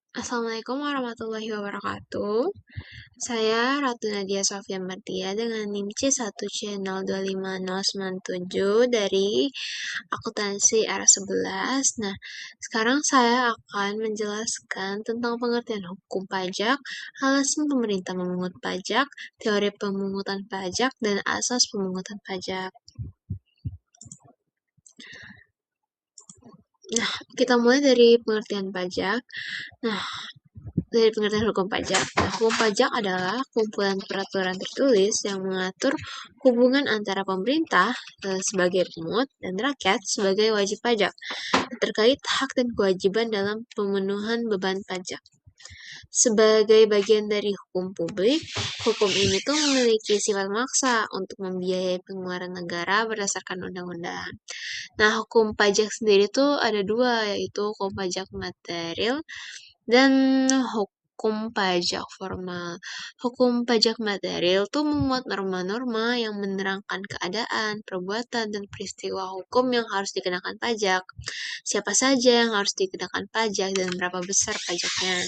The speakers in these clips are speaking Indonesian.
Assalamualaikum warahmatullahi wabarakatuh. Saya Ratu Nadia Sofia Martia dengan NIM C1C025097 dari akuntansi R11. Nah, sekarang saya akan menjelaskan tentang pengertian hukum pajak, alasan pemerintah memungut pajak, teori pemungutan pajak, dan asas pemungutan pajak. Nah, kita mulai dari pengertian pajak. Nah, dari pengertian hukum pajak. Nah, hukum pajak adalah kumpulan peraturan tertulis yang mengatur hubungan antara pemerintah sebagai pemungut dan rakyat sebagai wajib pajak terkait hak dan kewajiban dalam pemenuhan beban pajak. Sebagai bagian dari hukum publik, hukum ini tuh memiliki sifat maksa untuk membiayai pengeluaran negara berdasarkan undang-undang. Nah, hukum pajak sendiri tuh ada dua, yaitu hukum pajak material dan hukum pajak formal. Hukum pajak material tuh memuat norma-norma yang menerangkan keadaan, perbuatan, dan peristiwa hukum yang harus dikenakan pajak. Siapa saja yang harus dikenakan pajak dan berapa besar pajaknya.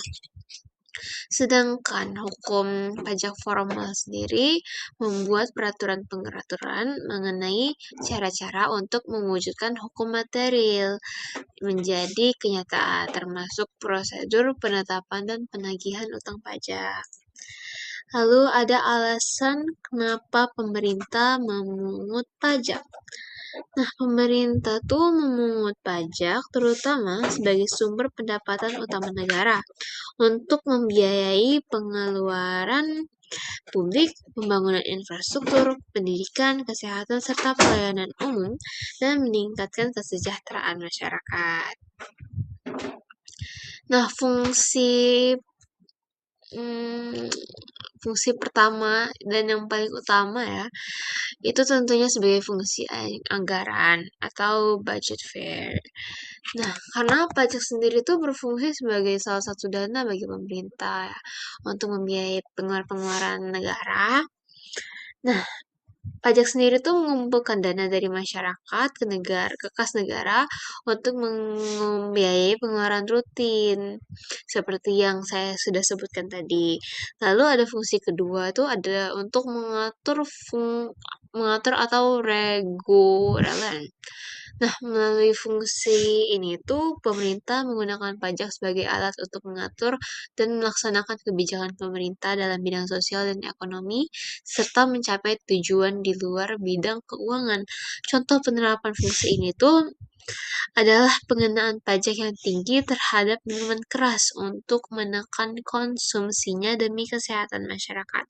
Sedangkan hukum pajak formal sendiri membuat peraturan-peraturan mengenai cara-cara untuk mewujudkan hukum material menjadi kenyataan, termasuk prosedur penetapan dan penagihan utang pajak. Lalu ada alasan kenapa pemerintah memungut pajak. Nah, pemerintah tuh memungut pajak terutama sebagai sumber pendapatan utama negara untuk membiayai pengeluaran publik, pembangunan infrastruktur, pendidikan, kesehatan, serta pelayanan umum, dan meningkatkan kesejahteraan masyarakat. Nah, fungsi pertama dan yang paling utama ya, itu tentunya sebagai fungsi anggaran atau budget fair. Nah, karena pajak sendiri itu berfungsi sebagai salah satu dana bagi pemerintah ya, untuk membiayai pengeluaran negara. Nah, pajak sendiri tuh mengumpulkan dana dari masyarakat ke kas negara untuk membiayai pengeluaran rutin seperti yang saya sudah sebutkan tadi. Lalu ada fungsi kedua tuh ada untuk mengatur atau regulasi. Nah, melalui fungsi ini tuh pemerintah menggunakan pajak sebagai alat untuk mengatur dan melaksanakan kebijakan pemerintah dalam bidang sosial dan ekonomi serta mencapai tujuan di luar bidang keuangan. Contoh penerapan fungsi ini tuh adalah pengenaan pajak yang tinggi terhadap minuman keras untuk menekan konsumsinya demi kesehatan masyarakat.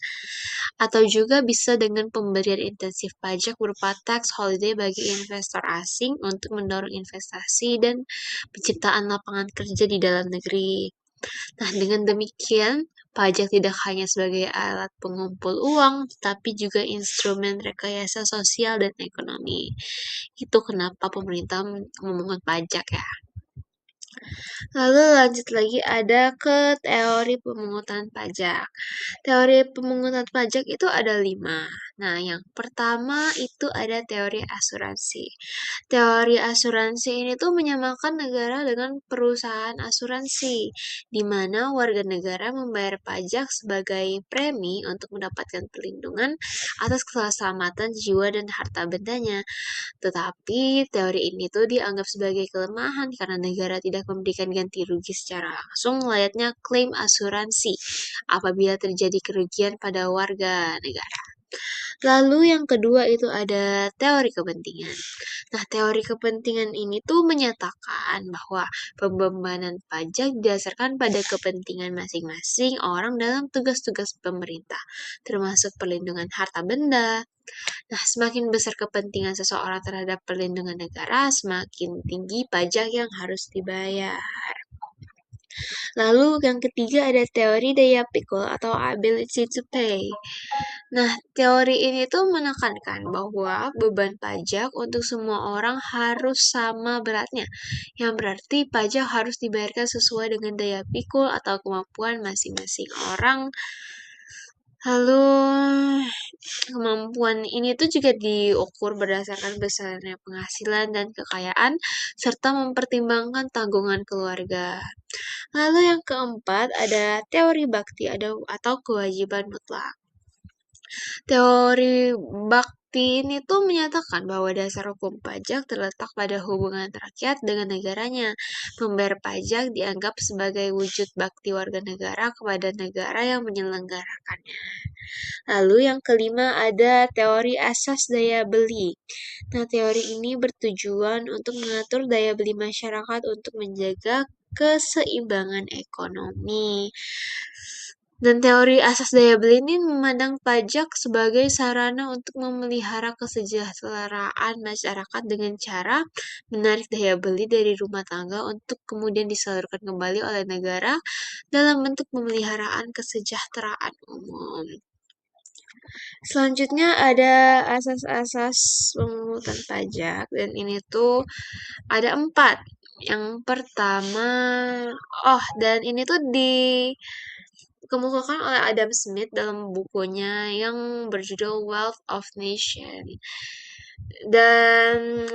Atau juga bisa dengan pemberian intensif pajak berupa tax holiday bagi investor asing untuk mendorong investasi dan penciptaan lapangan kerja di dalam negeri. Nah, dengan demikian, pajak tidak hanya sebagai alat pengumpul uang, tapi juga instrumen rekayasa sosial dan ekonomi. Itu kenapa pemerintah memungut pajak ya. Lalu lanjut lagi ada ke teori pemungutan pajak. Teori pemungutan pajak itu ada 5. Nah, yang pertama itu ada teori asuransi. Teori asuransi ini tuh menyamakan negara dengan perusahaan asuransi, di mana warga negara membayar pajak sebagai premi untuk mendapatkan perlindungan atas keselamatan jiwa dan harta bendanya. Tetapi teori ini tuh dianggap sebagai kelemahan karena negara tidak memberikan ganti rugi secara langsung layaknya klaim asuransi apabila terjadi kerugian pada warga negara. Lalu yang kedua itu ada teori kepentingan. Nah, teori kepentingan ini tuh menyatakan bahwa pembebanan pajak didasarkan pada kepentingan masing-masing orang dalam tugas-tugas pemerintah, termasuk perlindungan harta benda. Nah, semakin besar kepentingan seseorang terhadap perlindungan negara, semakin tinggi pajak yang harus dibayar. Lalu yang ketiga ada teori daya pikul atau ability to pay. Nah, teori ini tuh menekankan bahwa beban pajak untuk semua orang harus sama beratnya. Yang berarti pajak harus dibayarkan sesuai dengan daya pikul atau kemampuan masing-masing orang. Lalu kemampuan ini tuh juga diukur berdasarkan besarnya penghasilan dan kekayaan serta mempertimbangkan tanggungan keluarga. Lalu yang keempat ada teori bakti atau kewajiban mutlak. Teori bakti ini tuh menyatakan bahwa dasar hukum pajak terletak pada hubungan rakyat dengan negaranya. Membayar pajak dianggap sebagai wujud bakti warga negara kepada negara yang menyelenggarakannya. Lalu yang kelima ada teori asas daya beli. Nah, teori ini bertujuan untuk mengatur daya beli masyarakat untuk menjaga keseimbangan ekonomi. Dan teori asas daya beli ini memandang pajak sebagai sarana untuk memelihara kesejahteraan masyarakat dengan cara menarik daya beli dari rumah tangga untuk kemudian disalurkan kembali oleh negara dalam bentuk pemeliharaan kesejahteraan umum. Selanjutnya ada asas-asas pemungutan pajak dan ini tuh ada 4. Yang pertama, dan ini tuh dikemukakan oleh Adam Smith dalam bukunya yang berjudul Wealth of Nation. Dan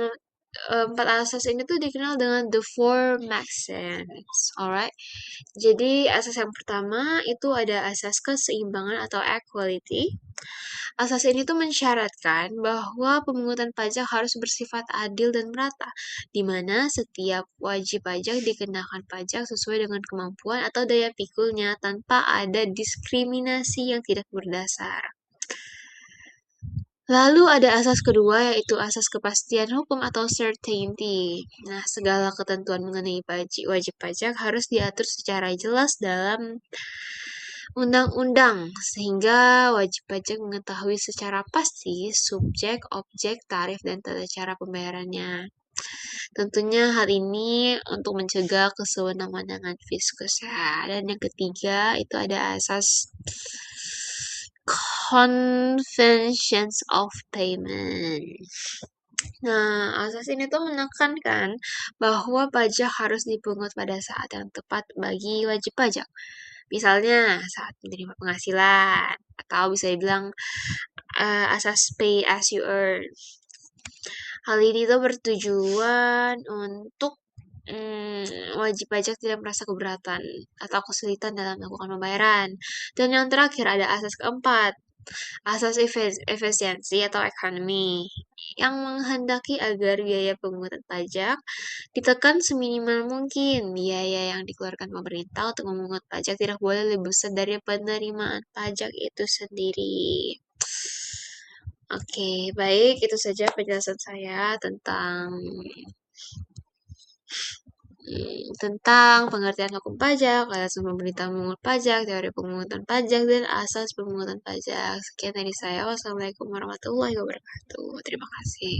4 asas ini tuh dikenal dengan the four maxims, alright? Jadi asas yang pertama itu ada asas keseimbangan atau equality. Asas ini tuh mensyaratkan bahwa pemungutan pajak harus bersifat adil dan merata, di mana setiap wajib pajak dikenakan pajak sesuai dengan kemampuan atau daya pikulnya tanpa ada diskriminasi yang tidak berdasar. Lalu ada asas kedua yaitu asas kepastian hukum atau certainty. Nah, segala ketentuan mengenai wajib pajak harus diatur secara jelas dalam undang-undang sehingga wajib pajak mengetahui secara pasti subjek, objek, tarif, dan tata cara pembayarannya. Tentunya hal ini untuk mencegah kesewenang-wenangan fiskus ya. Dan yang ketiga itu ada asas conventions of payment. Nah, asas ini tuh menekankan bahwa pajak harus dipungut pada saat yang tepat bagi wajib pajak. Misalnya saat menerima penghasilan atau bisa dibilang asas pay as you earn. Hal ini tuh bertujuan untuk wajib pajak tidak merasa keberatan atau kesulitan dalam melakukan pembayaran. Dan yang terakhir ada asas keempat, asas efisiensi atau ekonomi yang menghendaki agar biaya pemungutan pajak ditekan seminimal mungkin. Biaya yang dikeluarkan pemerintah untuk memungut pajak tidak boleh lebih besar dari penerimaan pajak itu sendiri. Oke, baik, itu saja penjelasan saya tentang pengertian hukum pajak, alasan pemerintah memungut pajak, teori pemungutan pajak, dan asas pemungutan pajak. Sekian dari saya. Wassalamualaikum warahmatullahi wabarakatuh. Terima kasih.